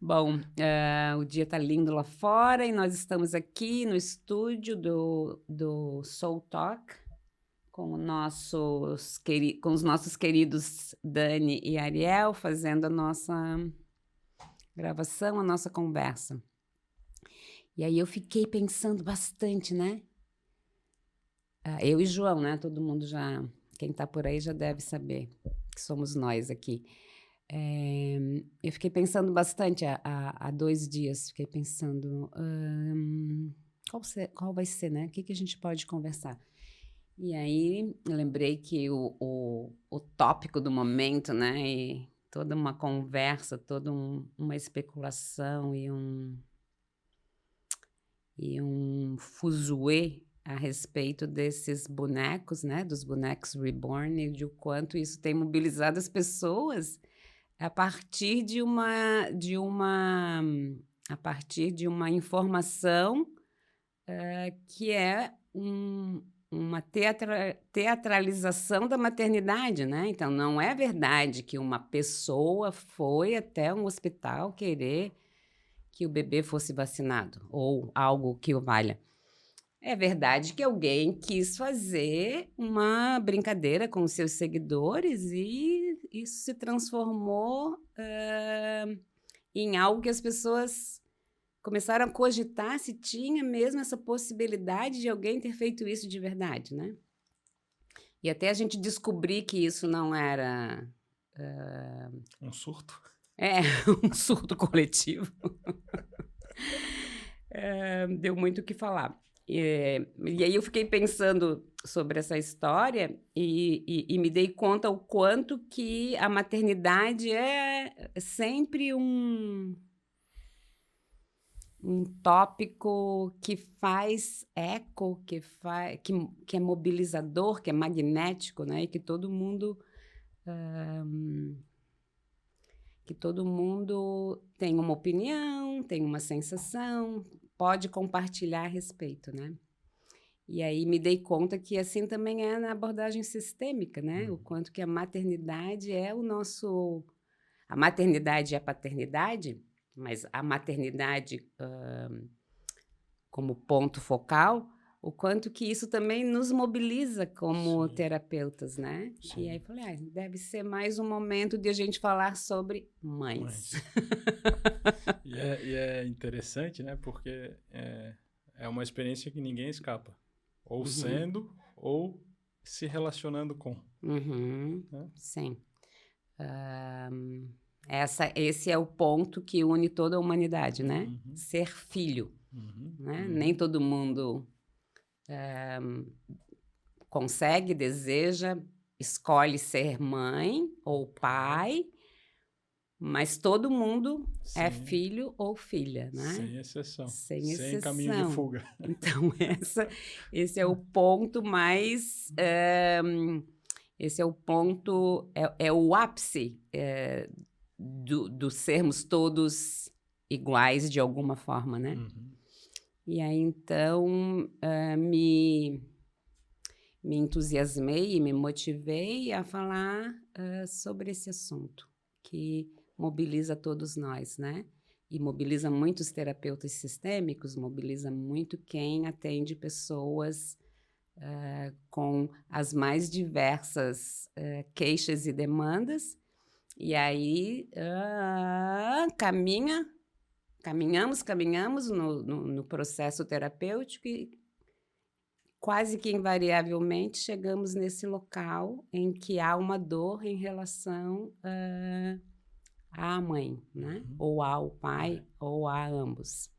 Bom, o dia tá lindo lá fora e nós estamos aqui no estúdio do Soul Talk com com os nossos queridos Dani e Ariel, fazendo a nossa gravação, a nossa conversa. E aí eu fiquei pensando bastante, né? Eu e João, né? Todo mundo já, quem tá por aí já deve saber que somos nós aqui. Eu fiquei pensando bastante há 2 dias, fiquei pensando, qual vai ser, né? O que a gente pode conversar? E aí eu lembrei que o tópico do momento, né? E toda uma conversa, toda uma especulação e um fuzuê a respeito desses bonecos, né? Dos bonecos reborn e de o quanto isso tem mobilizado as pessoas a partir a partir de uma informação, que é uma teatralização da maternidade, né. Então não é verdade que uma pessoa foi até um hospital querer que o bebê fosse vacinado, ou algo que o valha. É verdade que alguém quis fazer uma brincadeira com os seus seguidores e isso se transformou, em algo que as pessoas começaram a cogitar se tinha mesmo essa possibilidade de alguém ter feito isso de verdade, né. E até a gente descobrir que isso não era, Um surto? é, um surto coletivo. Deu muito o que falar. E aí eu fiquei pensando sobre essa história e me dei conta o quanto que a maternidade é sempre um tópico que faz eco, que é mobilizador, que é magnético, né, e que todo mundo tem uma opinião, tem uma sensação, pode compartilhar a respeito, né. E aí me dei conta que assim também é na abordagem sistêmica, né, o Uhum. quanto que a maternidade é o nosso a maternidade e a paternidade, mas a maternidade, como ponto focal, o quanto que isso também nos mobiliza como Sim, terapeutas, né. E aí sim. falei: deve ser mais um momento de a gente falar sobre mães". Mas e é interessante, né, porque é uma experiência que ninguém escapa, ou Uhum, sendo ou se relacionando com, uhum, né. sim. Hã, esse é o ponto que une toda a humanidade, né, Uhum, ser filho, uhum, né. Nem uhum. todo mundo consegue, deseja, escolhe ser mãe O ou pai, pai, mas todo mundo é sem filho ou filha, né, sem exceção, sem sem caminho de exceção. fuga. Então esse é o ponto mais, esse é o ponto, é o ápice, do sermos todos iguais de alguma forma, né. Uhum, E aí então, me entusiasmei e me motivei a falar, sobre esse assunto, que mobiliza todos nós, né. E mobiliza muitos terapeutas sistêmicos, mobiliza muito quem atende pessoas, com as mais diversas, queixas e demandas. E aí, caminhamos no processo terapêutico e quase que invariavelmente chegamos nesse local em que há uma dor em relação, à mãe, né, uhum. ou ao É, pai, ou a ambos.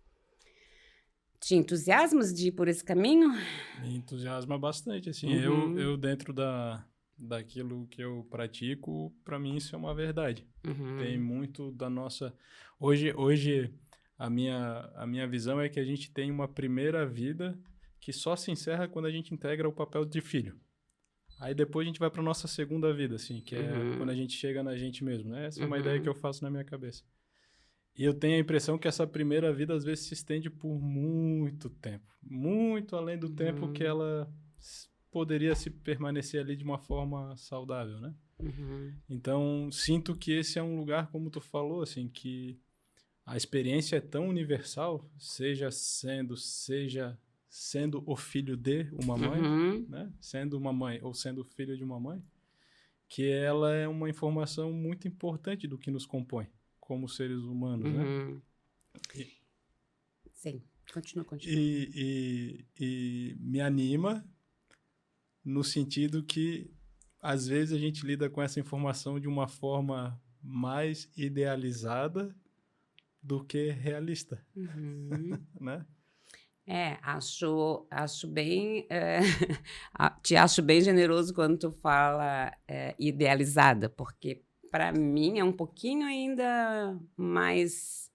Te entusiasmas de ir por esse caminho? me entusiasma bastante, assim, Uhum, eu dentro daquilo que eu pratico, para mim isso é uma verdade. Tem uhum, muito da nossa hoje a minha visão é que a gente tem uma primeira vida que só se encerra quando a gente integra o papel de filho. Aí depois a gente vai para nossa segunda vida, assim, que é quando a uhum, gente chega na gente mesmo, né, essa é uma ideia que eu uhum, faço na minha cabeça. E eu tenho a impressão que essa primeira vida, às vezes, se estende por muito tempo, muito além do tempo que uhum, ela poderia se permanecer ali de uma forma saudável, né? uhum, Então, sinto que esse é um lugar, como tu falou, assim, que a experiência é tão universal, seja sendo o filho de uma mãe, né? Sendo uma mãe ou sendo filho de uma mãe, que ela é uma informação muito importante do que nos compõe como seres humanos, né? Sim, continua. E me anima no sentido que, às vezes, a gente lida com essa informação de uma forma mais idealizada do que realista, né? Acho bem... te acho bem generoso quando tu fala idealizada, porque, para mim, é um pouquinho ainda mais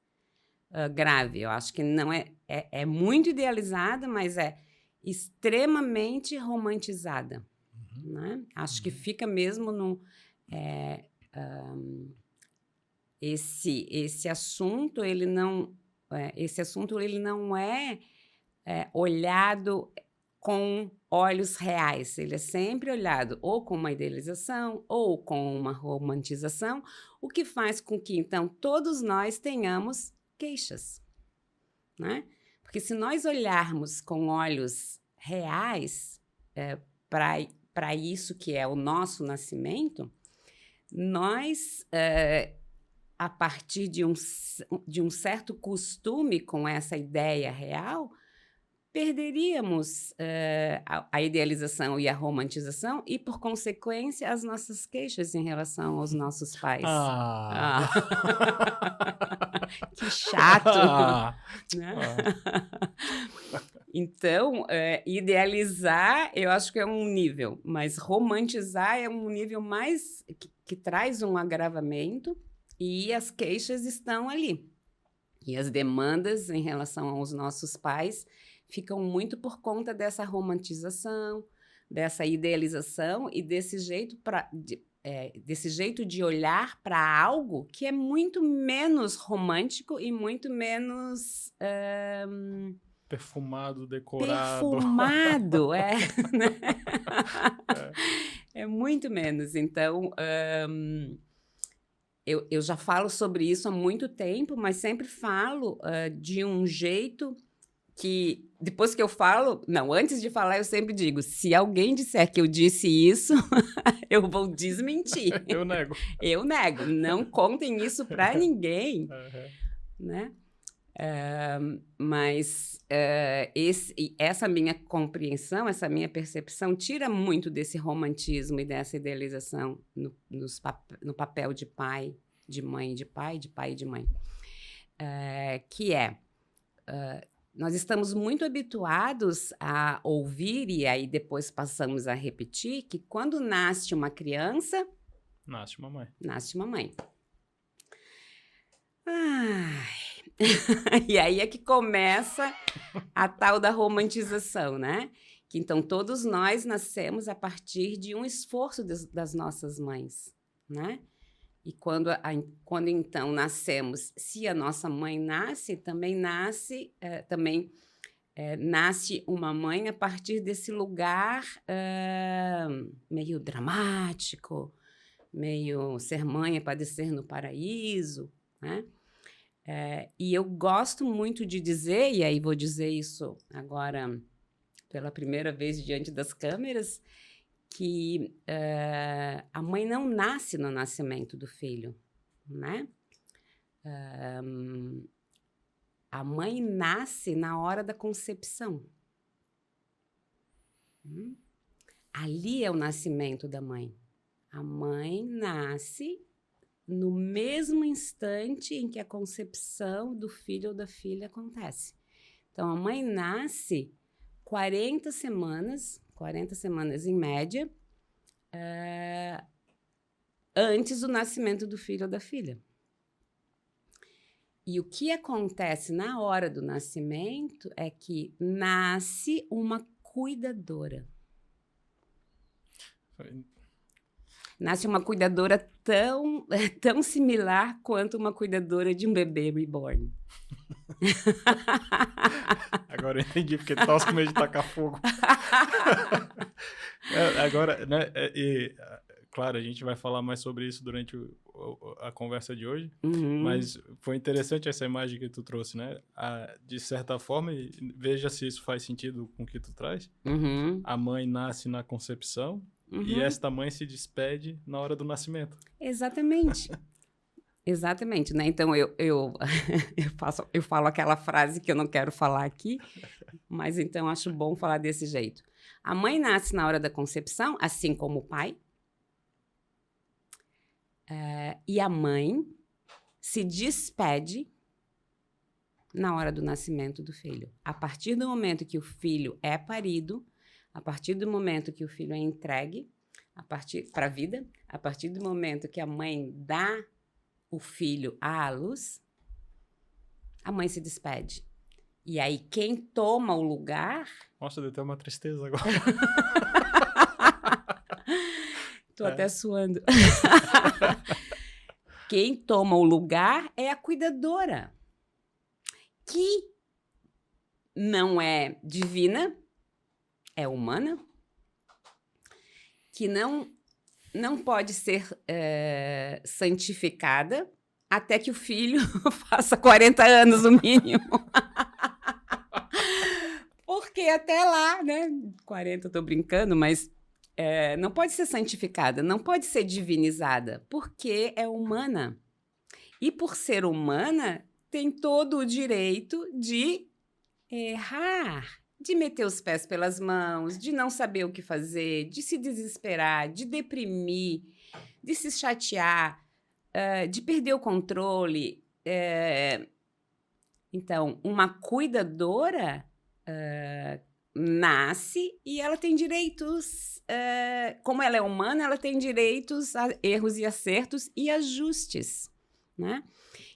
grave. Eu acho que não é muito idealizada, mas é extremamente romantizada, né? Acho que fica mesmo no... esse assunto, ele não é olhado com olhos reais. Ele é sempre olhado ou com uma idealização ou com uma romantização, o que faz com que, então, todos nós tenhamos queixas, né? Porque se nós olharmos com olhos reais para isso que é o nosso nascimento, nós, a partir de um certo costume com essa ideia real, perderíamos a idealização e a romantização e, por consequência, as nossas queixas em relação aos nossos pais. Que chato! Né? Então, idealizar, eu acho que é um nível, mas romantizar é um nível mais que traz um agravamento, e as queixas estão ali. E as demandas em relação aos nossos pais ficam muito por conta dessa romantização, dessa idealização e desse jeito de olhar para algo que é muito menos romântico e muito menos... perfumado, decorado. Perfumado, né? É muito menos. Então, eu já falo sobre isso há muito tempo, mas sempre falo de um jeito que, depois que eu falo... Não, antes de falar, eu sempre digo, se alguém disser que eu disse isso, eu vou desmentir. Eu nego. Eu nego. Não contem isso para ninguém, né? Mas essa minha compreensão, essa minha percepção tira muito desse romantismo e dessa idealização no papel de pai, de mãe, de pai e de mãe. Que nós estamos muito habituados a ouvir, e aí depois passamos a repetir, que quando nasce uma criança... Nasce uma mãe. Nasce uma mãe. E aí é que começa a tal da romantização, né? Que então todos nós nascemos a partir de um esforço das nossas mães, né? E quando então nascemos, se a nossa mãe nasce, também nasce uma mãe a partir desse lugar meio dramático, meio ser mãe é padecer no paraíso, né? E eu gosto muito de dizer, e aí vou dizer isso agora pela primeira vez diante das câmeras, que a mãe não nasce no nascimento do filho, né? A mãe nasce na hora da concepção. Ali é o nascimento da mãe. A mãe nasce no mesmo instante em que a concepção do filho ou da filha acontece. Então, a mãe nasce 40 semanas em média, antes do nascimento do filho ou da filha. E o que acontece na hora do nascimento é que nasce uma cuidadora. Nasce uma cuidadora tão similar quanto uma cuidadora de um bebê reborn. Agora eu entendi porque tu tava com medo de tacar fogo. Agora, né, Claro, a gente vai falar mais sobre isso durante a conversa de hoje, Uhum. mas foi interessante essa imagem que tu trouxe, né? De certa forma, e veja se isso faz sentido com o que tu traz, Uhum. a mãe nasce na concepção e Uhum. esta mãe se despede na hora do nascimento. Exatamente. Exatamente, né? Então eu falo aquela frase que eu não quero falar aqui, mas então acho bom falar desse jeito. A mãe nasce na hora da concepção, assim como o pai, e a mãe se despede na hora do nascimento do filho. A partir do momento que o filho é parido, a partir do momento que o filho é entregue para a vida, a partir do momento que a mãe dá o filho à luz, a mãe se despede. E aí quem toma o lugar... Nossa, deu até uma tristeza agora. Tô até suando. Quem toma o lugar é a cuidadora, que não é divina, é humana, que não pode ser santificada até que o filho faça 40 anos no mínimo. Porque até lá, né? 40 eu tô brincando, mas não pode ser santificada, não pode ser divinizada, porque é humana. E por ser humana, tem todo o direito de errar, de meter os pés pelas mãos, de não saber o que fazer, de se desesperar, de deprimir, de se chatear, de perder o controle. Então, uma cuidadora nasce e ela tem direitos, como ela é humana, ela tem direitos a erros e acertos e ajustes, né?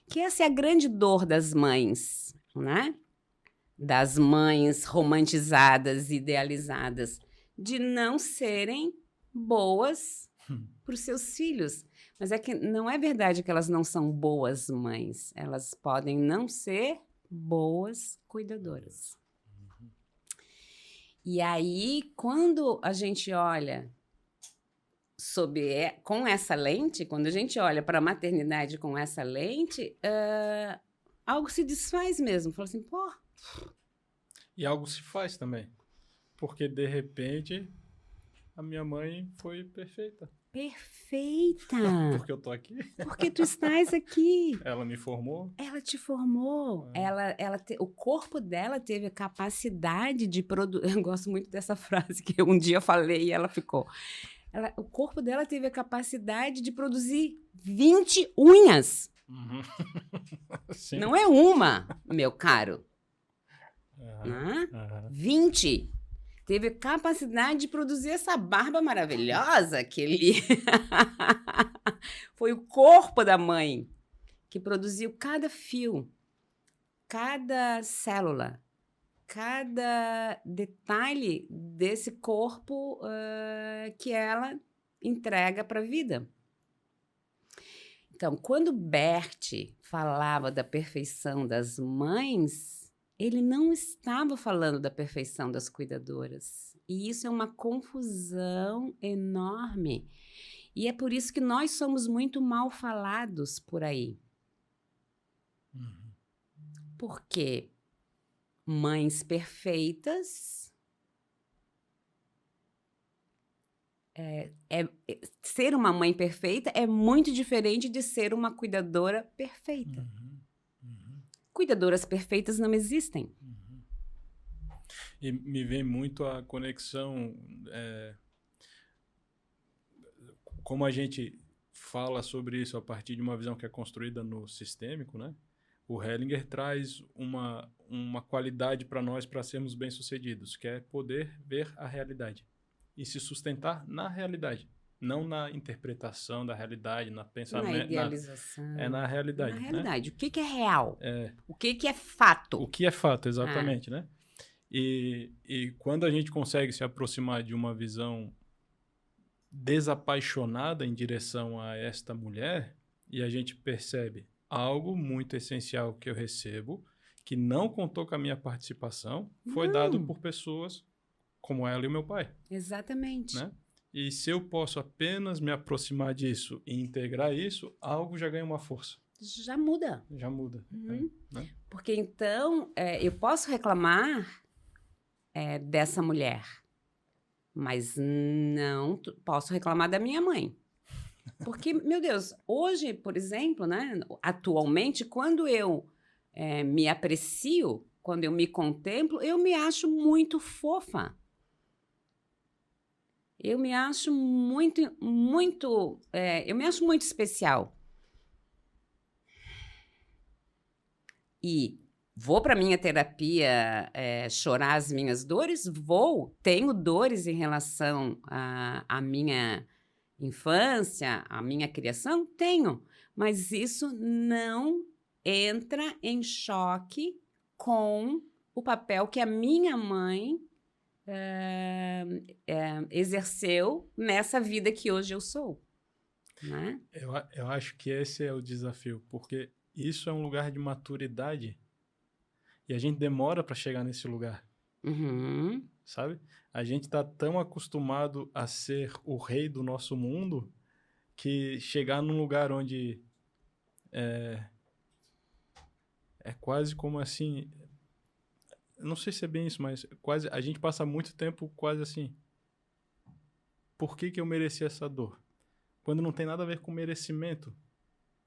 Que essa é a grande dor das mães, né? Das mães romantizadas, idealizadas, de não serem boas para os seus filhos. Mas é que não é verdade que elas não são boas mães. Elas podem não ser boas cuidadoras. E aí, quando a gente olha com essa lente, quando a gente olha para a maternidade com essa lente, algo se desfaz mesmo. Fala assim, pô... E algo se faz também. Porque, de repente, a minha mãe foi perfeita. Perfeita! Porque eu tô aqui. Porque tu estás aqui. Ela me formou. Ela te formou. O corpo dela teve a capacidade de produzir... Eu gosto muito dessa frase que eu um dia falei e ela ficou. O corpo dela teve a capacidade de produzir 20 unhas. Uhum. Sim. Não é uma, meu caro. Uhum. 20. Teve capacidade de produzir essa barba maravilhosa que ele... Foi o corpo da mãe que produziu cada fio, cada célula, cada detalhe desse corpo que ela entrega para a vida. Então, quando Bert falava da perfeição das mães, ele não estava falando da perfeição das cuidadoras. E isso é uma confusão enorme. E é por isso que nós somos muito mal falados por aí. Uhum. Porque mães perfeitas... ser uma mãe perfeita é muito diferente de ser uma cuidadora perfeita. Uhum. Uhum. Cuidadoras perfeitas não existem. Uhum. E me vem muito a conexão... como a gente fala sobre isso a partir de uma visão que é construída no sistêmico, né? O Hellinger traz uma qualidade para nós para sermos bem-sucedidos, que é poder ver a realidade e se sustentar na realidade, não na interpretação da realidade, na pensamento, na idealização. Na realidade. Na realidade. Né? O que é real? O que é fato? O que é fato, exatamente, né? E quando a gente consegue se aproximar de uma visão desapaixonada em direção a esta mulher, e a gente percebe algo muito essencial que eu recebo, que não contou com a minha participação, foi dado por pessoas como ela e o meu pai. Exatamente. Né? E se eu posso apenas me aproximar disso e integrar isso, algo já ganha uma força. Já muda. Já muda. Uhum. Né? Porque então, eu posso reclamar dessa mulher, mas não posso reclamar da minha mãe. Porque, meu Deus, hoje, por exemplo, né, atualmente, quando eu me aprecio, quando eu me contemplo, eu me acho muito fofa. Eu me acho muito, muito, eu me acho muito especial. E vou para minha terapia chorar as minhas dores? Vou. Tenho dores em relação à minha infância, à minha criação? Tenho. Mas isso não entra em choque com o papel que a minha mãe exerceu nessa vida que hoje eu sou. Né? Eu acho que esse é o desafio, porque isso é um lugar de maturidade e a gente demora para chegar nesse lugar. Uhum. Sabe? A gente tá tão acostumado a ser o rei do nosso mundo que chegar num lugar onde é quase como assim, não sei se é bem isso, mas quase a gente passa muito tempo quase assim, por que eu mereci essa dor? Quando não tem nada a ver com merecimento,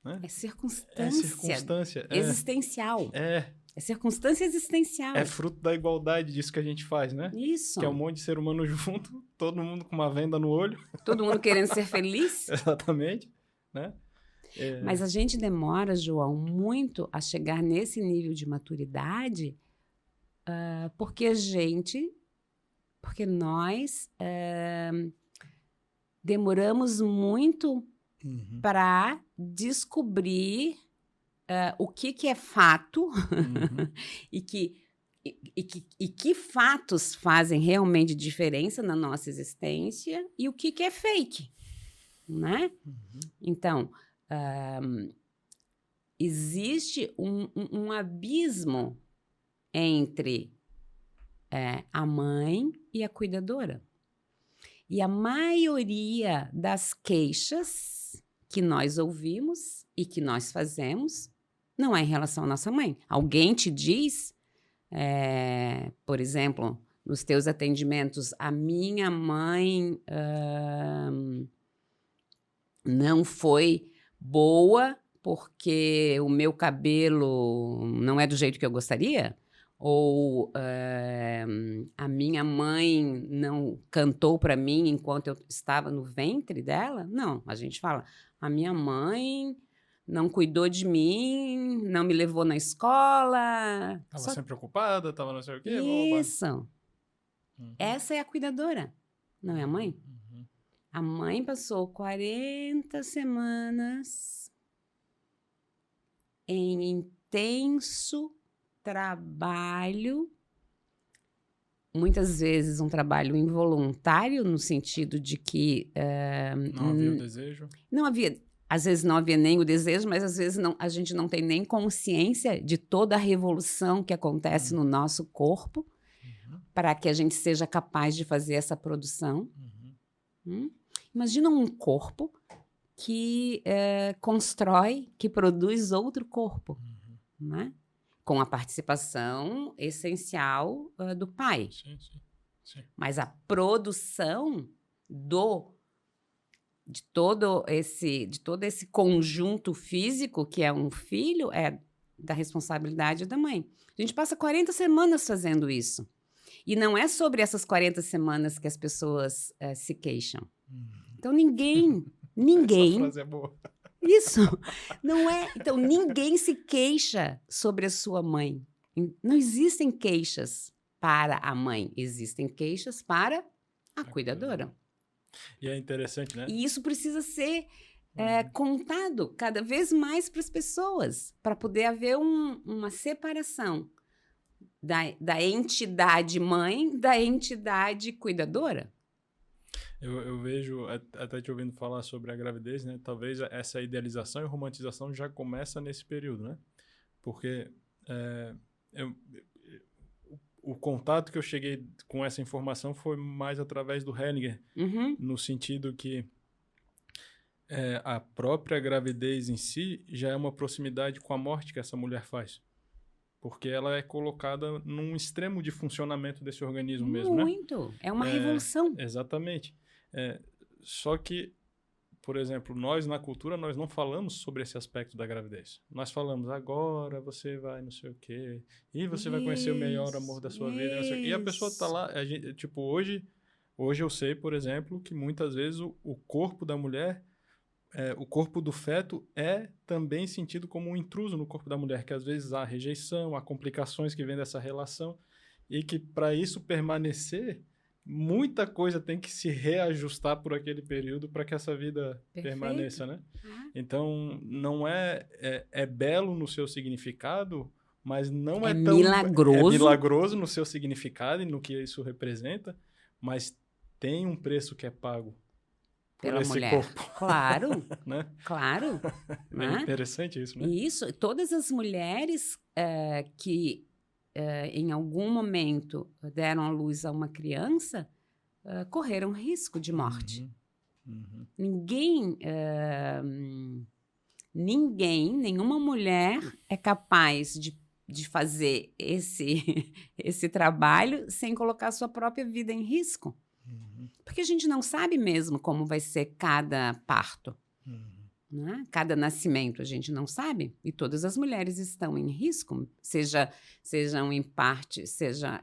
né? É circunstância. É circunstância. Existencial. É circunstância existencial. É fruto da igualdade disso que a gente faz, né? Isso. Que é um monte de ser humano junto, todo mundo com uma venda no olho. Todo mundo querendo ser feliz. Exatamente, né? Mas a gente demora, João, muito a chegar nesse nível de maturidade porque nós demoramos muito para descobrir o que é fato e que fatos fazem realmente diferença na nossa existência e o que é fake, né? Então, existe um abismo entre a mãe e a cuidadora. E a maioria das queixas que nós ouvimos e que nós fazemos não é em relação à nossa mãe. Alguém te diz, por exemplo, nos teus atendimentos, a minha mãe não foi boa porque o meu cabelo não é do jeito que eu gostaria? Ou a minha mãe não cantou para mim enquanto eu estava no ventre dela? Não, a gente fala, a minha mãe não cuidou de mim, não me levou na escola. Estava sempre ocupada, estava não sei o quê. Isso. Essa é a cuidadora, não é a mãe? A mãe passou 40 semanas em intenso trabalho, muitas vezes um trabalho involuntário, no sentido de que não havia o desejo. Não havia, às vezes não havia nem o desejo, mas às vezes não, a gente não tem nem consciência de toda a revolução que acontece no nosso corpo para que a gente seja capaz de fazer essa produção. Imagina um corpo que constrói, que produz outro corpo, né? Com a participação essencial do pai. Sim. Mas a produção de todo esse conjunto físico que é um filho é da responsabilidade da mãe. A gente passa 40 semanas fazendo isso. E não é sobre essas 40 semanas que as pessoas se queixam. Então, ninguém... Essa frase é boa. Isso, não é... Então, ninguém se queixa sobre a sua mãe. Não existem queixas para a mãe, existem queixas para a cuidadora. E é interessante, né? E isso precisa ser contado cada vez mais para as pessoas, para poder haver uma separação da entidade mãe da entidade cuidadora. Eu vejo, até te ouvindo falar sobre a gravidez, né? Talvez essa idealização e romantização já começa nesse período, né? Porque o o contato que eu cheguei com essa informação foi mais através do Hellinger, no sentido que a própria gravidez em si já é uma proximidade com a morte que essa mulher faz. Porque ela é colocada num extremo de funcionamento desse organismo mesmo, né? Muito. É uma revolução. Exatamente. Só que, por exemplo, nós na cultura, nós não falamos sobre esse aspecto da gravidez. Nós falamos, agora você vai não sei o quê, e você vai conhecer o melhor amor da sua vida. Não sei o quê. E a pessoa tá lá, tipo, hoje eu sei, por exemplo, que muitas vezes o corpo da mulher, o corpo do feto é também sentido como um intruso no corpo da mulher, que às vezes há rejeição, há complicações que vêm dessa relação, e que para isso permanecer, muita coisa tem que se reajustar por aquele período para que essa vida permaneça, né? Então, não é belo no seu significado, mas não é tão... milagroso. É milagroso no seu significado e no que isso representa, mas tem um preço que é pago pela esse mulher. Corpo. Claro, né? Claro. É interessante isso, né? Isso, todas as mulheres que em algum momento deram à luz a uma criança correram risco de morte. Nenhuma mulher é capaz de fazer esse trabalho sem colocar sua própria vida em risco. Porque a gente não sabe mesmo como vai ser cada parto. Né? Cada nascimento a gente não sabe. E todas as mulheres estão em risco, seja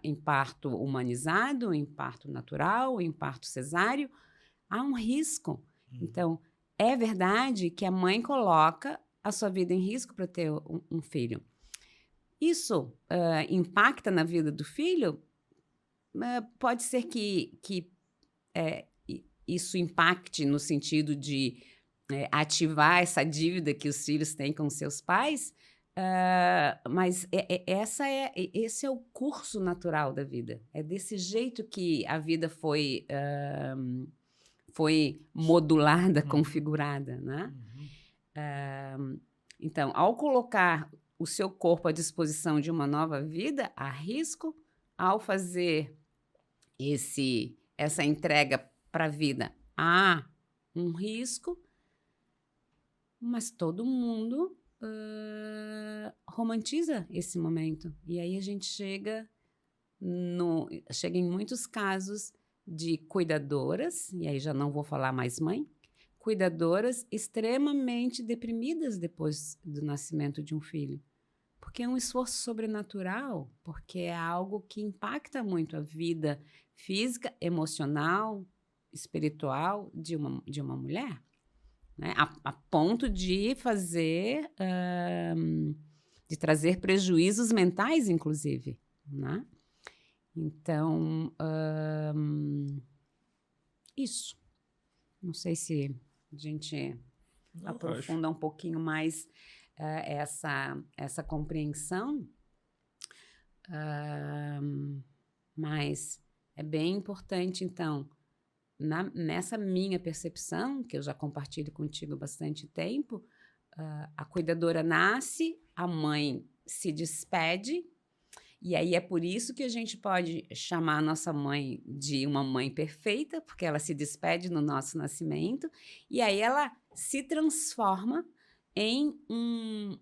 em parto humanizado, em parto natural, em parto cesáreo. Há um risco. Então, é verdade que a mãe coloca a sua vida em risco para ter um filho. Isso impacta na vida do filho? Pode ser que isso impacte no sentido de ativar essa dívida que os filhos têm com seus pais, mas esse é o curso natural da vida. É desse jeito que a vida foi modulada, configurada, né? Então, ao colocar o seu corpo à disposição de uma nova vida, há risco. Ao fazer essa entrega para a vida, há um risco, mas todo mundo romantiza esse momento. E aí a gente chega em muitos casos de cuidadoras, e aí já não vou falar mais mãe, cuidadoras extremamente deprimidas depois do nascimento de um filho. Porque é um esforço sobrenatural, porque é algo que impacta muito a vida física, emocional, espiritual de uma mulher, né? A ponto de de trazer prejuízos mentais, inclusive, né? Então, isso. Não sei se a gente aprofunda um pouquinho mais essa compreensão, mas é bem importante, então, nessa minha percepção, que eu já compartilho contigo há bastante tempo, a cuidadora nasce, a mãe se despede, e aí é por isso que a gente pode chamar a nossa mãe de uma mãe perfeita, porque ela se despede no nosso nascimento, e aí ela se transforma em um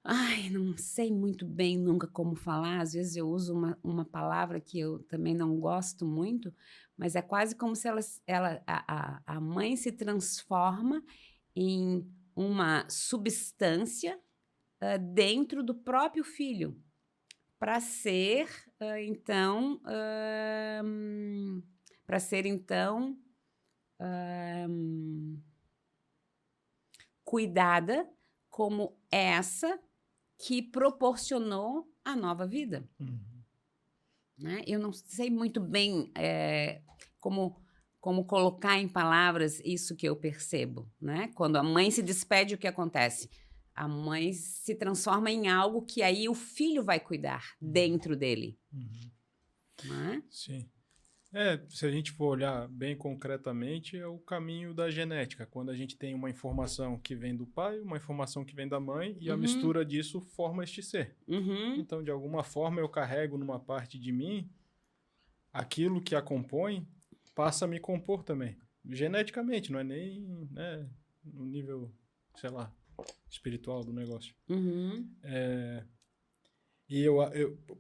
Ai, não sei muito bem nunca como falar, às vezes eu uso uma palavra que eu também não gosto muito, mas é quase como se a mãe se transforma em uma substância dentro do próprio filho, para ser, então, cuidada como essa que proporcionou a nova vida. Né? Eu não sei muito bem como colocar em palavras isso que eu percebo. Né? Quando a mãe se despede, o que acontece? A mãe se transforma em algo que aí o filho vai cuidar dentro dele. Uhum. Né? Sim. Se a gente for olhar bem concretamente, é o caminho da genética. Quando a gente tem uma informação que vem do pai, uma informação que vem da mãe, e a mistura disso forma este ser. Então, de alguma forma, eu carrego numa parte de mim aquilo que a compõe, passa a me compor também. Geneticamente, não é nem, né, no nível, sei lá, espiritual do negócio. E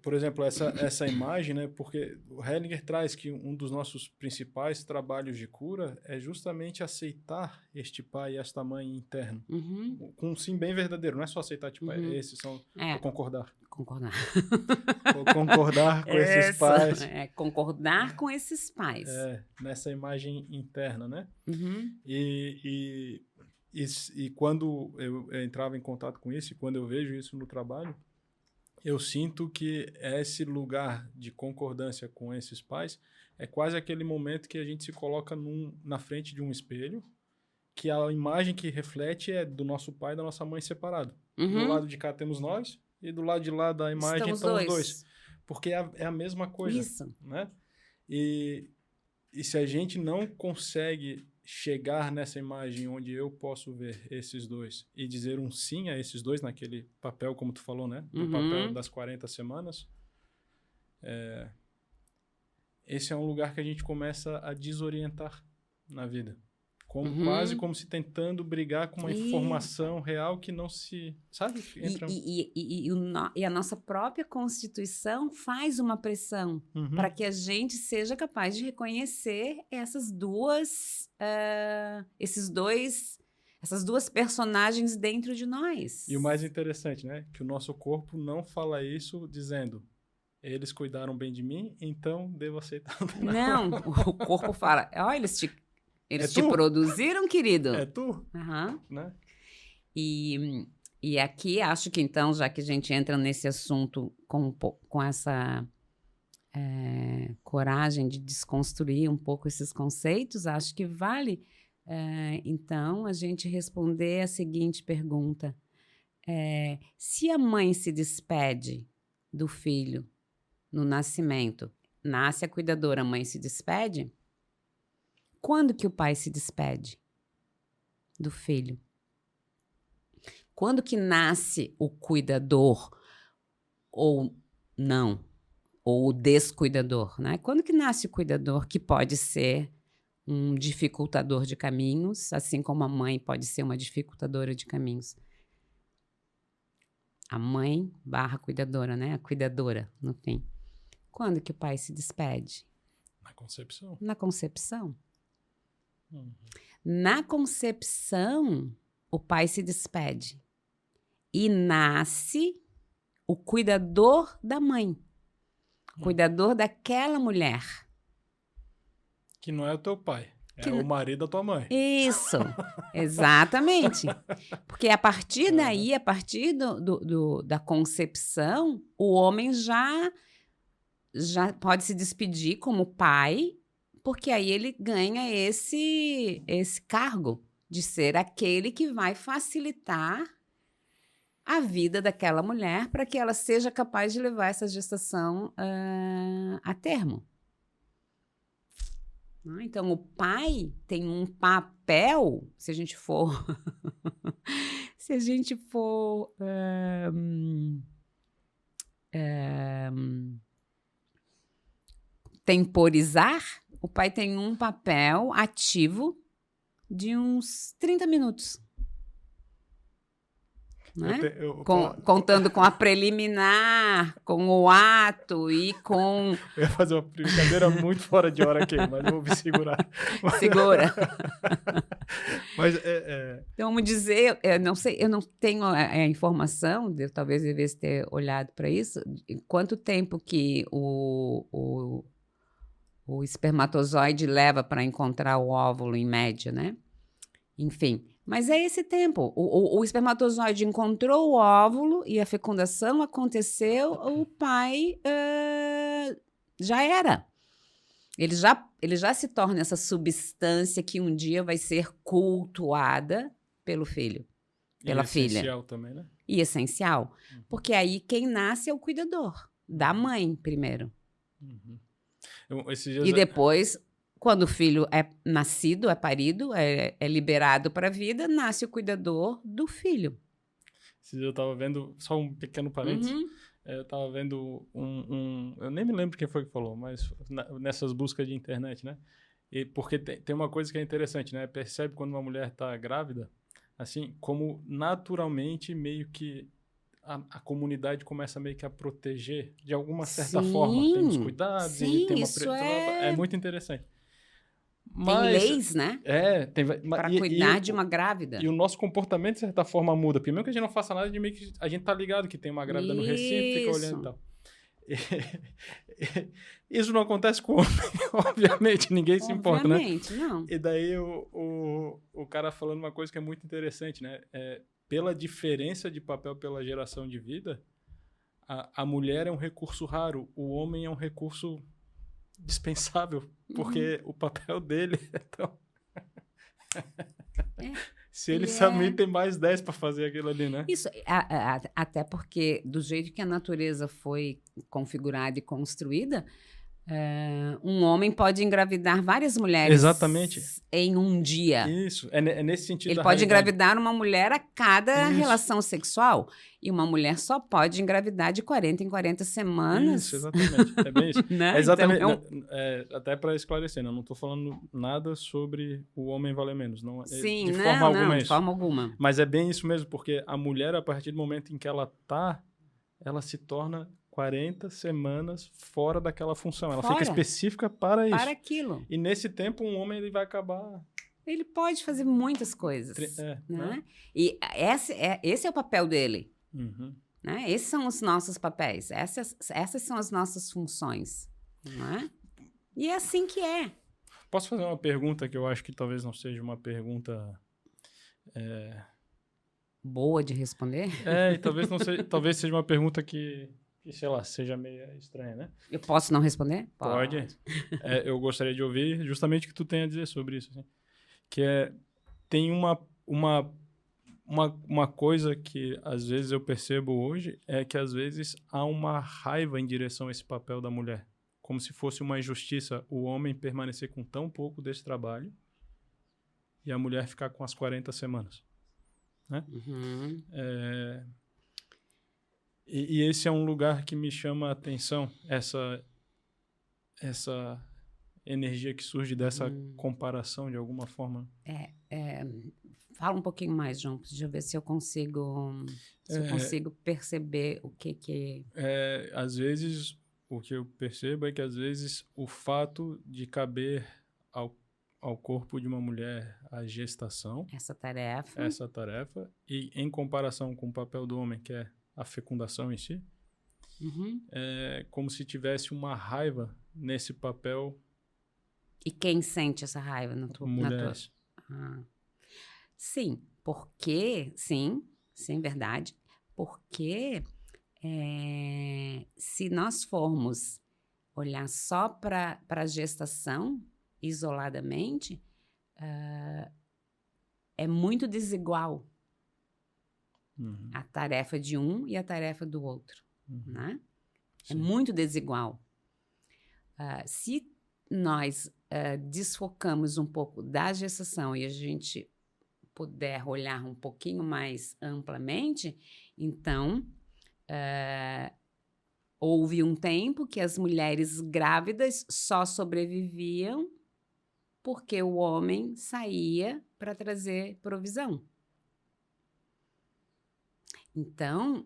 por exemplo, essa imagem, né, porque o Hellinger traz que um dos nossos principais trabalhos de cura é justamente aceitar este pai e esta mãe interno. Com um sim bem verdadeiro, não é só aceitar, tipo, esses são... Ou concordar. Concordar. Ou concordar com esses pais. Concordar com esses pais. Nessa imagem interna, né? E quando eu entrava em contato com isso, e quando eu vejo isso no trabalho, eu sinto que esse lugar de concordância com esses pais é quase aquele momento que a gente se coloca na frente de um espelho, que a imagem que reflete é do nosso pai e da nossa mãe separado. Do lado de cá temos nós, e do lado de lá da imagem estão os dois. Porque é a mesma coisa. Isso. Né? E se a gente não consegue chegar nessa imagem onde eu posso ver esses dois e dizer um sim a esses dois naquele papel, como tu falou, né? No papel das 40 semanas, esse é um lugar que a gente começa a desorientar na vida. Quase como se tentando brigar com uma informação real que não se... Sabe? E a nossa própria Constituição faz uma pressão para que a gente seja capaz de reconhecer essas duas personagens dentro de nós. E o mais interessante, né? Que o nosso corpo não fala isso dizendo... Eles cuidaram bem de mim, então devo aceitar. Não, o corpo fala... Olha, eles te produziram, querido. É tu. Né? E aqui, acho que então, já que a gente entra nesse assunto com essa coragem de desconstruir um pouco esses conceitos, acho que vale, então, a gente responder a seguinte pergunta. Se a mãe se despede do filho no nascimento, nasce a cuidadora, a mãe se despede... Quando que o pai se despede do filho? Quando que nasce o cuidador ou não? Ou o descuidador, né? Quando que nasce o cuidador, que pode ser um dificultador de caminhos, assim como a mãe pode ser uma dificultadora de caminhos. A mãe / cuidadora, né? A cuidadora, no fim. Quando que o pai se despede? Na concepção. Na concepção. Na concepção, o pai se despede e nasce o cuidador da mãe, cuidador daquela mulher. Que não é o teu pai, o marido da tua mãe. Isso, exatamente. Porque a partir daí, a partir da concepção, o homem já pode se despedir como pai, porque aí ele ganha esse cargo de ser aquele que vai facilitar a vida daquela mulher para que ela seja capaz de levar essa gestação a termo. Então, o pai tem um papel, se a gente for temporizar, o pai tem um papel ativo de uns 30 minutos. Né? Contando com a preliminar, com o ato e com... Eu ia fazer uma brincadeira muito fora de hora aqui, mas eu vou me segurar. Segura. Mas Então, vamos dizer, eu não tenho a informação, talvez devesse ter olhado para isso, quanto tempo que o espermatozoide leva para encontrar o óvulo, em média, né? Enfim, mas é esse tempo. O espermatozoide encontrou o óvulo e a fecundação aconteceu, o pai já era. Ele já se torna essa substância que um dia vai ser cultuada pelo filho, pela filha. E essencial também, né? E essencial. Porque aí quem nasce é o cuidador, da mãe primeiro. Esses E dias, depois, quando o filho é nascido, é parido, é liberado para a vida, nasce o cuidador do filho. eu tava vendo, só um pequeno parênteses, Uhum. eu tava vendo eu nem me lembro quem foi que falou, mas nessas buscas de internet, né? E porque tem uma coisa que é interessante, né? Percebe quando uma mulher tá grávida, assim, como naturalmente meio que a comunidade começa meio que a proteger de alguma certa forma. Tem os Sim, cuidados e sim, tem uma... isso É muito interessante. tem Mas, leis, né, tem... para cuidar de uma grávida. E o nosso comportamento, de certa forma, muda. Porque mesmo que a gente não faça nada, meio que a gente tá ligado que tem uma grávida no recinto, fica olhando e Isso. tal. Isso não acontece com homem, obviamente, ninguém se importa, né? Obviamente, não. E daí o cara falando uma coisa que é muito interessante, né? Pela diferença de papel pela geração de vida, a mulher é um recurso raro, o homem é um recurso dispensável, porque o papel dele é tão... É, Se ele ele também é... tem mais 10 para fazer aquilo ali, né? Isso, até porque do jeito que a natureza foi configurada e construída, um homem pode engravidar várias Exatamente. mulheres em um dia. Isso, é nesse sentido Ele da pode raridade. engravidar uma mulher a cada Isso. relação sexual. E uma mulher só pode engravidar de 40 em 40 semanas. Isso, exatamente. É bem isso. Né? É exatamente. Então, até para esclarecer, né? Eu não estou falando nada sobre o homem valer menos. Não, sim, de não, forma alguma não, é de isso. forma alguma. Mas é bem isso mesmo, porque a mulher, a partir do momento em que ela se torna 40 semanas fora daquela função. Ela fica Fora. específica para isso. Para aquilo. E nesse tempo, um homem ele vai acabar... Ele pode fazer muitas coisas. né? E esse é o papel dele. Uhum. Né? Esses são os nossos papéis. Essas são as nossas funções. Né? E é assim que é. Posso fazer uma pergunta que eu acho que talvez não seja uma pergunta... boa de responder? E talvez não seja, talvez seja uma pergunta que, sei lá, seja meio estranha, né? Eu posso não responder? Pode. Eu gostaria de ouvir justamente o que tu tem a dizer sobre isso. Assim. Tem uma coisa que às vezes eu percebo hoje, é que às vezes há uma raiva em direção a esse papel da mulher. Como se fosse uma injustiça o homem permanecer com tão pouco desse trabalho e a mulher ficar com as 40 semanas. Né? Uhum. E esse é um lugar que me chama a atenção, essa energia que surge dessa comparação de alguma forma. Fala um pouquinho mais, João, deixa eu ver se eu consigo, perceber o que... Às vezes, o que eu percebo é que às vezes o fato de caber ao corpo de uma mulher a gestação, essa tarefa, e em comparação com o papel do homem, que é a fecundação em si, é como se tivesse uma raiva nesse papel. E quem sente essa raiva na tua... Mulheres. Sim, porque... Sim, verdade. Porque se nós formos olhar só para a gestação, isoladamente, é muito desigual a tarefa de um e a tarefa do outro. Né? É muito desigual. Se nós desfocamos um pouco da gestação e a gente puder olhar um pouquinho mais amplamente, então houve um tempo que as mulheres grávidas só sobreviviam porque o homem saía para trazer provisão. Então,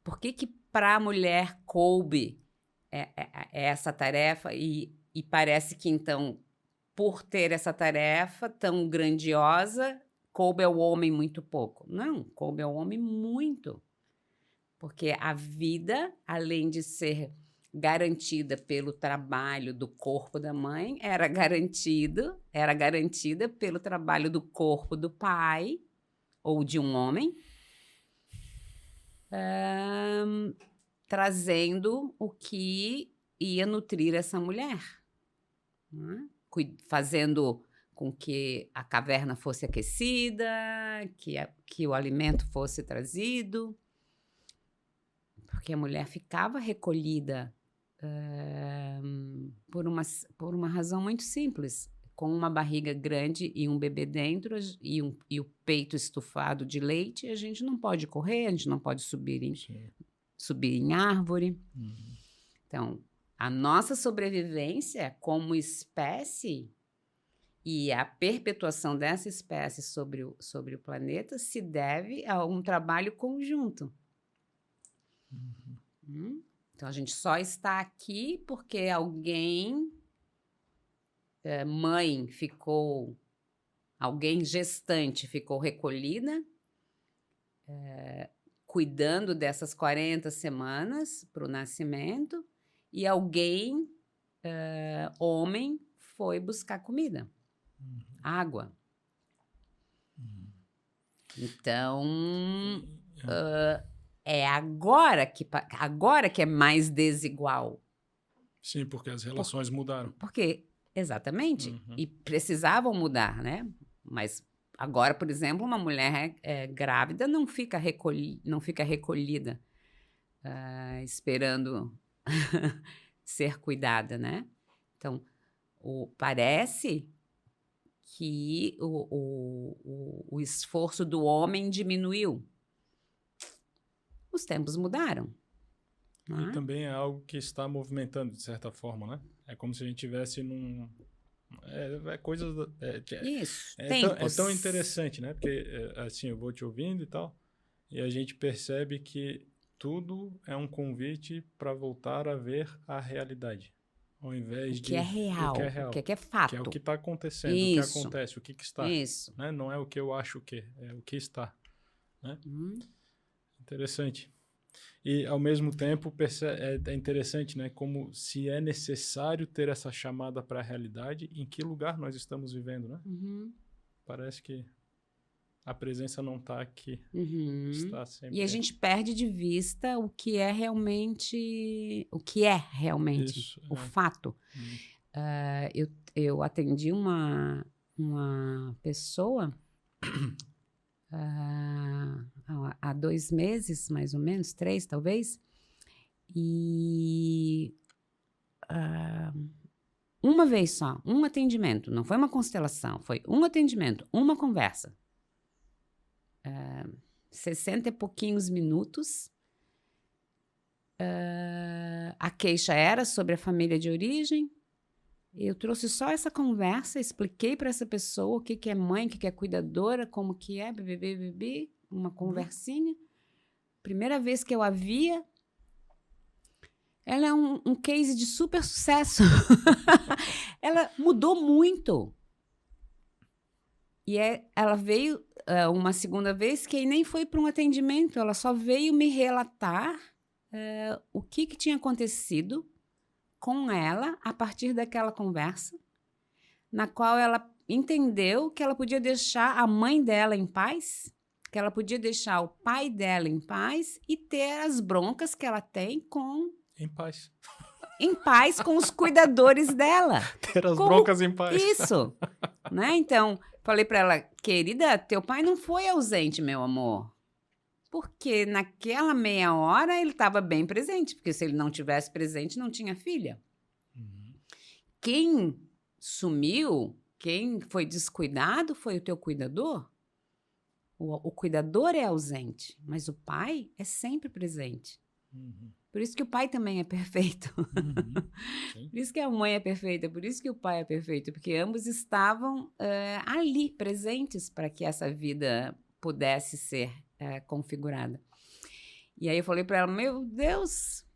por que para a mulher coube essa tarefa e parece que, então, por ter essa tarefa tão grandiosa, coube ao homem muito pouco? Não, coube ao homem muito. Porque a vida, além de ser garantida pelo trabalho do corpo da mãe, era garantida pelo trabalho do corpo do pai ou de um homem, trazendo o que ia nutrir essa mulher, né? Fazendo com que a caverna fosse aquecida, que o alimento fosse trazido, porque a mulher ficava recolhida por uma razão muito simples. Com uma barriga grande e um bebê dentro e o peito estufado de leite, a gente não pode correr, a gente não pode subir em árvore. Então, a nossa sobrevivência como espécie e a perpetuação dessa espécie sobre o planeta se deve a um trabalho conjunto. Então, a gente só está aqui porque alguém gestante ficou recolhida, cuidando dessas 40 semanas para o nascimento, e alguém, homem, foi buscar comida, água. Então, é agora que é mais desigual. Sim, porque as relações mudaram. Porque, exatamente, e precisavam mudar, né? Mas agora, por exemplo, uma mulher grávida não fica recolhida esperando ser cuidada, né? Então, parece que o esforço do homem diminuiu. Os tempos mudaram. E também é algo que está movimentando, de certa forma, né? É como se a gente estivesse num... coisas... Isso, é tão interessante, né? Porque, assim, eu vou te ouvindo e tal, e a gente percebe que tudo é um convite para voltar a ver a realidade. Ao invés o que é real, o que é fato. Que é o que está acontecendo, Isso. o que acontece, o que está. Isso. Né? Não é o que eu acho que é o que está. Né? Interessante. E, ao mesmo tempo, é interessante, né? Como se é necessário ter essa chamada para a realidade, em que lugar nós estamos vivendo, né? Parece que a presença não está aqui. Está sempre... E a gente perde de vista o que é realmente Isso, o fato. Eu atendi uma pessoa há 2 meses, mais ou menos, 3 talvez, e uma vez só, um atendimento, não foi uma constelação, foi um atendimento, uma conversa. 60 e pouquinhos minutos. A queixa era sobre a família de origem. Eu trouxe só essa conversa, expliquei para essa pessoa o que é mãe, o que é cuidadora, como que é, uma conversinha. Primeira vez que eu a via, ela é um case de super sucesso. Ela mudou muito. E ela veio uma segunda vez que nem foi para um atendimento, ela só veio me relatar o que tinha acontecido com ela a partir daquela conversa, na qual ela entendeu que ela podia deixar a mãe dela em paz, que ela podia deixar o pai dela em paz e ter as broncas que ela tem em paz. Em paz com os cuidadores dela. Ter as broncas em paz. Isso. Né? Então, falei para ela, querida, teu pai não foi ausente, meu amor. Porque naquela meia hora ele estava bem presente, porque se ele não tivesse presente, não tinha filha. Quem sumiu, quem foi descuidado foi o teu cuidador. O cuidador é ausente, mas o pai é sempre presente. Por isso que o pai também é perfeito. Por isso que a mãe é perfeita, por isso que o pai é perfeito, porque ambos estavam ali, presentes, para que essa vida pudesse ser configurada. E aí eu falei para ela, meu Deus,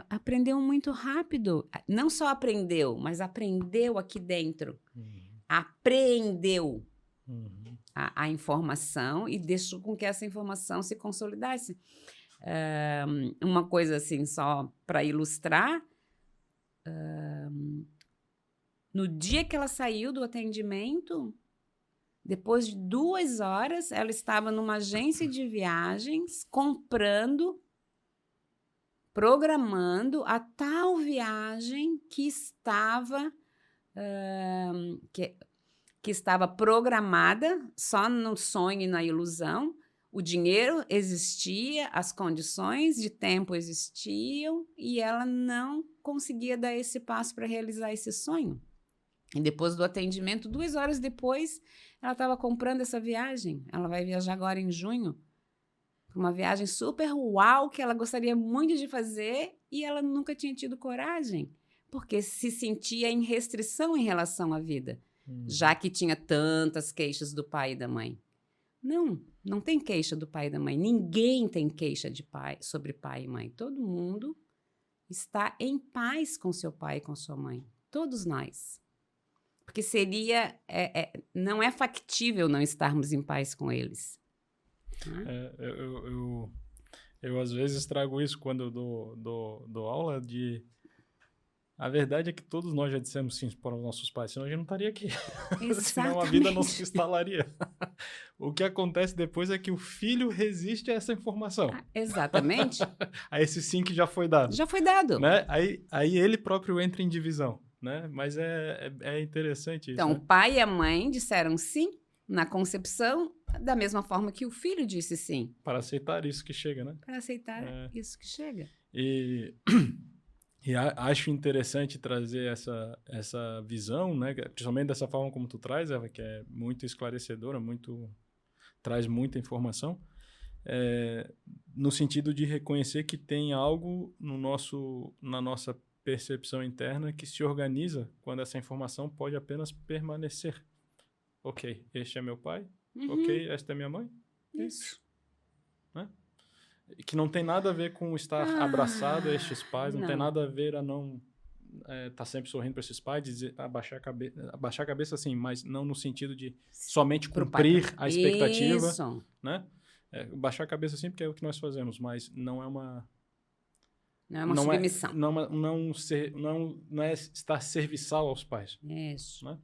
aprendeu muito rápido. Não só aprendeu, mas aprendeu aqui dentro. Apreendeu a informação e deixou com que essa informação se consolidasse. Uma coisa assim, só para ilustrar, no dia que ela saiu do atendimento, depois de 2 horas, ela estava numa agência de viagens, programando a tal viagem que estava programada, só no sonho e na ilusão, O dinheiro existia, as condições de tempo existiam e ela não conseguia dar esse passo para realizar esse sonho. E depois do atendimento, 2 horas depois, ela estava comprando essa viagem. Ela vai viajar agora em junho, para uma viagem super uau que ela gostaria muito de fazer e ela nunca tinha tido coragem, porque se sentia em restrição em relação à vida, já que tinha tantas queixas do pai e da mãe. Não tem queixa do pai e da mãe. Ninguém tem queixa de pai, sobre pai e mãe. Todo mundo está em paz com seu pai e com sua mãe. Todos nós. Porque não é factível não estarmos em paz com eles. Eu às vezes trago isso quando eu dou aula de... A verdade é que todos nós já dissemos sim para os nossos pais, senão a gente não estaria aqui. Senão a vida não se instalaria. O que acontece depois é que o filho resiste a essa informação. Exatamente. A esse sim que já foi dado. Já foi dado. Né? Aí ele próprio entra em divisão. Né? Mas é interessante isso. Então, né? O pai e a mãe disseram sim na concepção, da mesma forma que o filho disse sim. Para aceitar isso que chega, né? Para aceitar isso que chega. E acho interessante trazer essa visão, né? Principalmente dessa forma como tu traz, Eva, que é muito esclarecedora, traz muita informação, no sentido de reconhecer que tem algo na nossa percepção interna que se organiza quando essa informação pode apenas permanecer. Ok, este é meu pai. Ok, esta é minha mãe. Isso. Né? Que não tem nada a ver com estar abraçado a estes pais, não tem nada a ver a não estar sempre sorrindo para esses pais, dizer, abaixar a cabeça sim, mas não no sentido de somente cumprir a expectativa. Isso. Né? Baixar a cabeça sim, porque é o que nós fazemos, mas não é uma... Não é uma submissão. Não é estar serviçal aos pais. Isso. Né?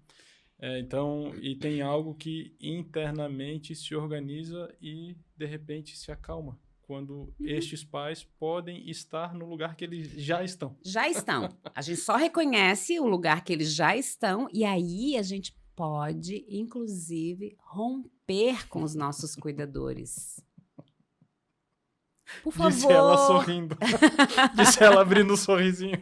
Então, e tem algo que internamente se organiza e, de repente, se acalma. Quando estes pais podem estar no lugar que eles já estão. Já estão. A gente só reconhece o lugar que eles já estão e aí a gente pode, inclusive, romper com os nossos cuidadores. Por favor. Disse ela sorrindo. Disse ela abrindo um sorrisinho.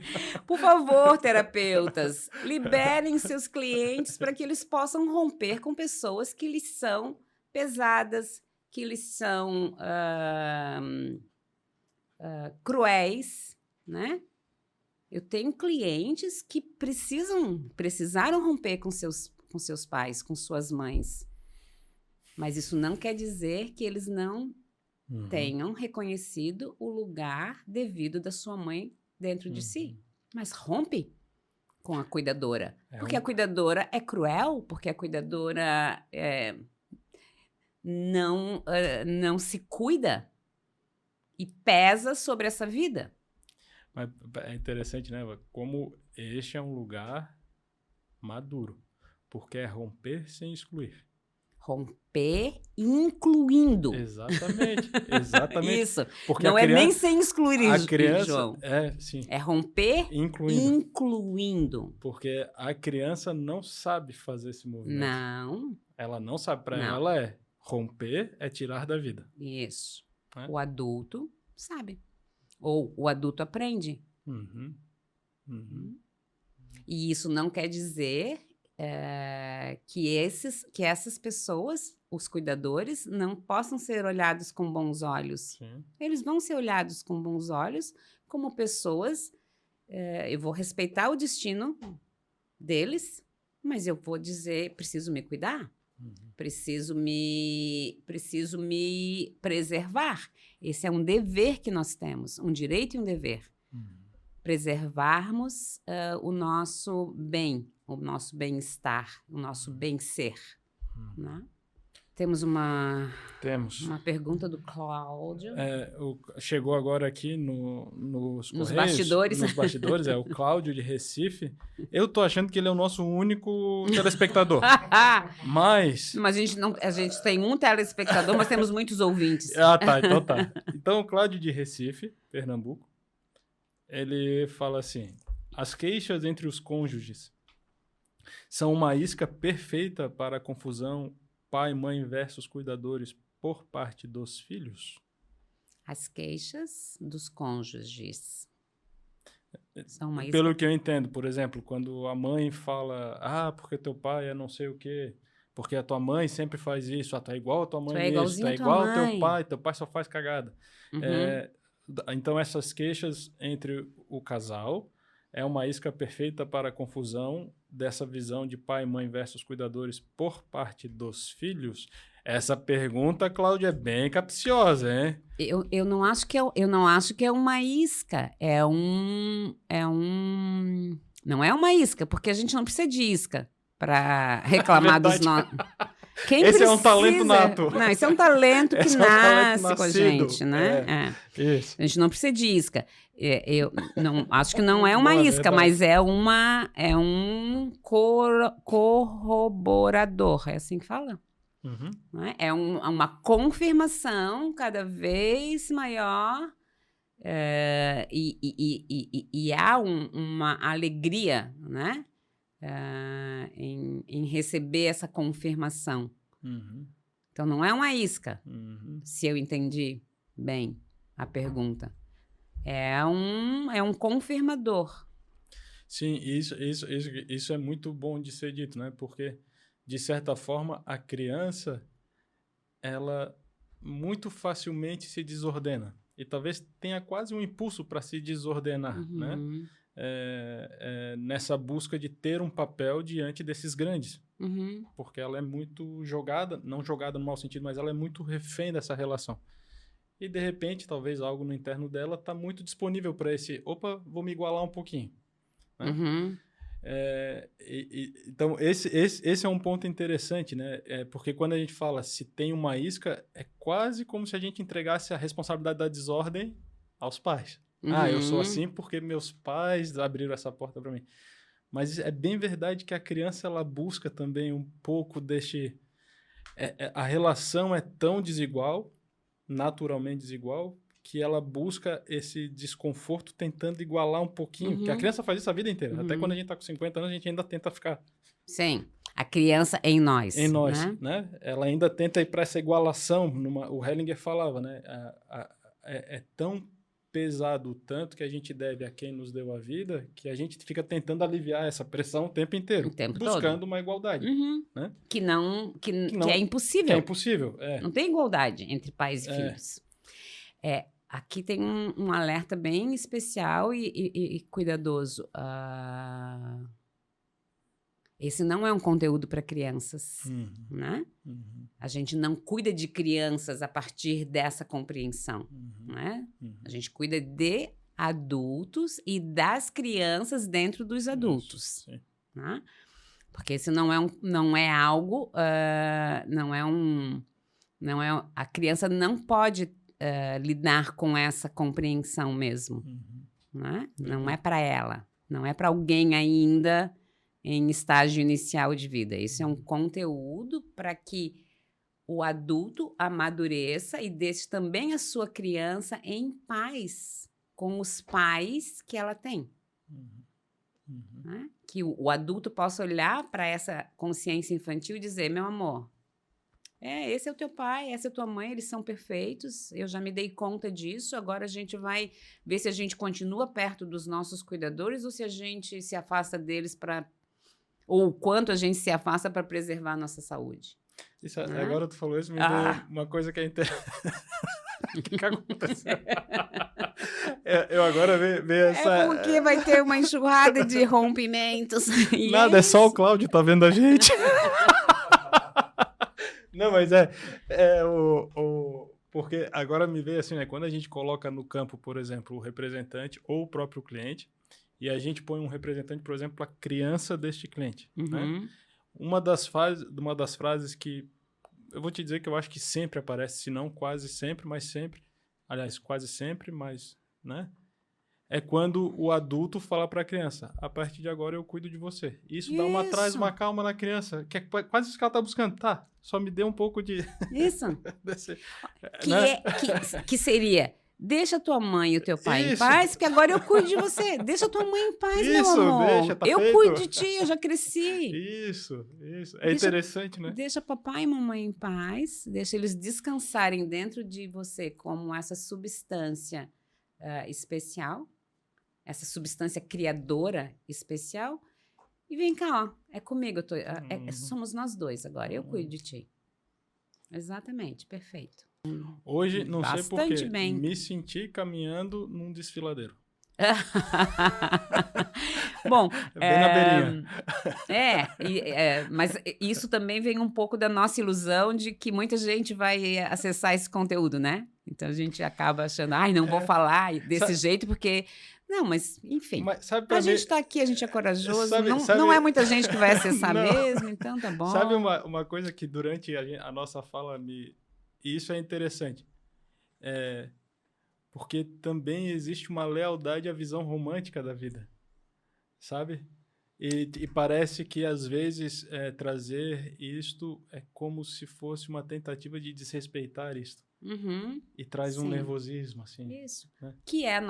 Por favor, terapeutas, liberem seus clientes para que eles possam romper com pessoas que lhes são pesadas, que lhes são cruéis, né? Eu tenho clientes que precisaram romper com seus pais, com suas mães. Mas isso não quer dizer que eles não tenham reconhecido o lugar devido da sua mãe dentro de si. Mas rompe com a cuidadora. Porque a cuidadora é cruel, porque a cuidadora não se cuida e pesa sobre essa vida. Mas é interessante, né? Como este é um lugar maduro, porque é romper sem excluir. Romper incluindo. Exatamente. Isso. Porque não é nem sem excluir, a criança, João. Sim. É romper incluindo. Porque a criança não sabe fazer esse movimento. Não. Ela não sabe. Para ela romper é tirar da vida. Isso. O adulto sabe. Ou o adulto aprende. E isso não quer dizer que essas pessoas, os cuidadores, não possam ser olhados com bons olhos. Sim. Eles vão ser olhados com bons olhos como pessoas. Eu vou respeitar o destino deles, mas eu vou dizer, preciso me cuidar. Preciso me preservar. Esse é um dever que nós temos, um direito e um dever. Preservarmos o nosso bem, o nosso bem-estar, o nosso bem-ser. Né? Temos uma pergunta do Cláudio. Chegou agora aqui nos bastidores. Nos bastidores, o Cláudio de Recife. Eu tô achando que ele é o nosso único telespectador. Mas a gente tem um telespectador, mas temos muitos ouvintes. Tá, então tá. Então, o Cláudio de Recife, Pernambuco, ele fala assim: as queixas entre os cônjuges são uma isca perfeita para a confusão pai, mãe versus cuidadores, por parte dos filhos? As queixas dos cônjuges são uma isca. Pelo que eu entendo, por exemplo, quando a mãe fala, porque teu pai é não sei o quê, porque a tua mãe sempre faz isso, tu é igual a tua mãe nisso, tu é igual ao teu pai só faz cagada. Então, essas queixas entre o casal é uma isca perfeita para a confusão dessa visão de pai e mãe versus cuidadores por parte dos filhos. Essa pergunta, Cláudia, é bem capciosa, hein? Eu não acho que é uma isca. Não é uma isca, porque a gente não precisa de isca para reclamar dos nossos. Esse é um talento nato. Não, esse é um talento que nasce com a gente, né? Isso. A gente não precisa de isca. Eu não acho que não é uma isca, mas é um corroborador. É assim que fala? Né? É uma confirmação cada vez maior e há uma alegria, né? Em receber essa confirmação. Então, não é uma isca, se eu entendi bem a pergunta. É um confirmador. Sim, isso é muito bom de ser dito, né? Porque, de certa forma, a criança, ela muito facilmente se desordena. E talvez tenha quase um impulso para se desordenar, né? Nessa busca de ter um papel diante desses grandes. Porque ela é muito jogada, não jogada no mau sentido, mas ela é muito refém dessa relação. E, de repente, talvez algo no interno dela está muito disponível para vou me igualar um pouquinho. Né? Então, esse é um ponto interessante, né? Porque quando a gente fala se tem uma isca, é quase como se a gente entregasse a responsabilidade da desordem aos pais. Eu sou assim porque meus pais abriram essa porta para mim. Mas é bem verdade que a criança ela busca também um pouco a relação é tão desigual, naturalmente desigual, que ela busca esse desconforto tentando igualar um pouquinho. Porque a criança faz isso a vida inteira. Até quando a gente está com 50 anos, a gente ainda tenta ficar... Sim, a criança em nós. Em nós, né? Ela ainda tenta ir para essa igualação. O Hellinger falava, né? É tão pesado o tanto que a gente deve a quem nos deu a vida que a gente fica tentando aliviar essa pressão o tempo inteiro. Buscando uma igualdade. Né? Que é impossível. Que é impossível, Não tem igualdade entre pais e filhos. Aqui tem um alerta bem especial e cuidadoso. Esse não é um conteúdo para crianças, né? A gente não cuida de crianças a partir dessa compreensão, né? A gente cuida de adultos e das crianças dentro dos adultos, né? Porque esse não é algo, a criança não pode lidar com essa compreensão mesmo, né? Não é para ela, não é para alguém ainda em estágio inicial de vida. Isso é um conteúdo para que o adulto amadureça e deixe também a sua criança em paz com os pais que ela tem. Né? Que o adulto possa olhar para essa consciência infantil e dizer, meu amor, esse é o teu pai, essa é a tua mãe, eles são perfeitos, eu já me dei conta disso, agora a gente vai ver se a gente continua perto dos nossos cuidadores ou se a gente se afasta deles ou o quanto a gente se afasta para preservar a nossa saúde. Agora tu falou isso, me deu uma coisa que é interessante. O que aconteceu? Eu agora vejo essa... É porque vai ter uma enxurrada de rompimentos. Nada, é só o Cláudio tá vendo a gente. Não, mas porque agora me veio assim, né? Quando a gente coloca no campo, por exemplo, o representante ou o próprio cliente, e a gente põe um representante, por exemplo, para a criança deste cliente. Né? Uma das frases que eu vou te dizer que eu acho que sempre aparece, se não quase sempre, mas sempre, aliás, quase sempre, mas, né? É quando o adulto fala para a criança, a partir de agora eu cuido de você. Isso traz uma calma na criança, que é quase isso que ela está buscando. Tá, só me dê um pouco de... Isso. desse, que seria... Deixa tua mãe e o teu pai em Isso. paz, porque agora eu cuido de você. Deixa tua mãe em paz, meu Isso, amor. deixa, tá eu feito. cuido de ti, eu já cresci. Isso. É interessante, né? Deixa papai e mamãe em paz, deixa eles descansarem dentro de você como essa substância especial, essa substância criadora especial. E vem cá, ó, é comigo, somos nós dois agora, eu cuido de ti. Exatamente, perfeito. Hoje, não sei Bastante porquê, bem. me senti caminhando num desfiladeiro. Bom, Bem na beirinha. mas isso também vem um pouco da nossa ilusão de que muita gente vai acessar esse conteúdo, né? Então a gente acaba achando, não vou falar desse jeito porque... Não, mas enfim, Mas, sabe, a gente está aqui, a gente é corajoso, sabe- não é muita gente que vai acessar Não. mesmo, então tá bom. Sabe uma coisa que durante a nossa fala e isso é interessante. Porque também existe uma lealdade à visão romântica da vida. Sabe? E parece que, às vezes, trazer isto é como se fosse uma tentativa de desrespeitar isto. Uhum, E traz um sim. nervosismo, assim. Isso. Né? Que é a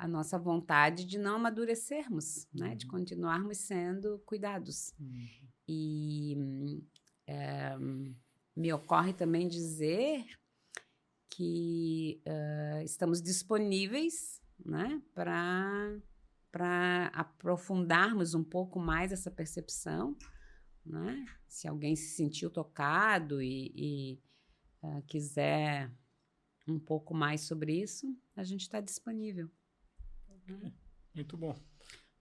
nossa vontade de não amadurecermos, né? De continuarmos sendo cuidados. E me ocorre também dizer que estamos disponíveis, né? Para aprofundarmos um pouco mais essa percepção, né? Se alguém se sentiu tocado e quiser um pouco mais sobre isso, a gente está disponível. Okay. Muito bom.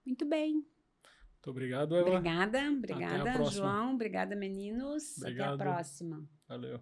Muito bem. Muito obrigado, Eva. Obrigada, João. Obrigada, meninos. Obrigado. Até a próxima. Valeu.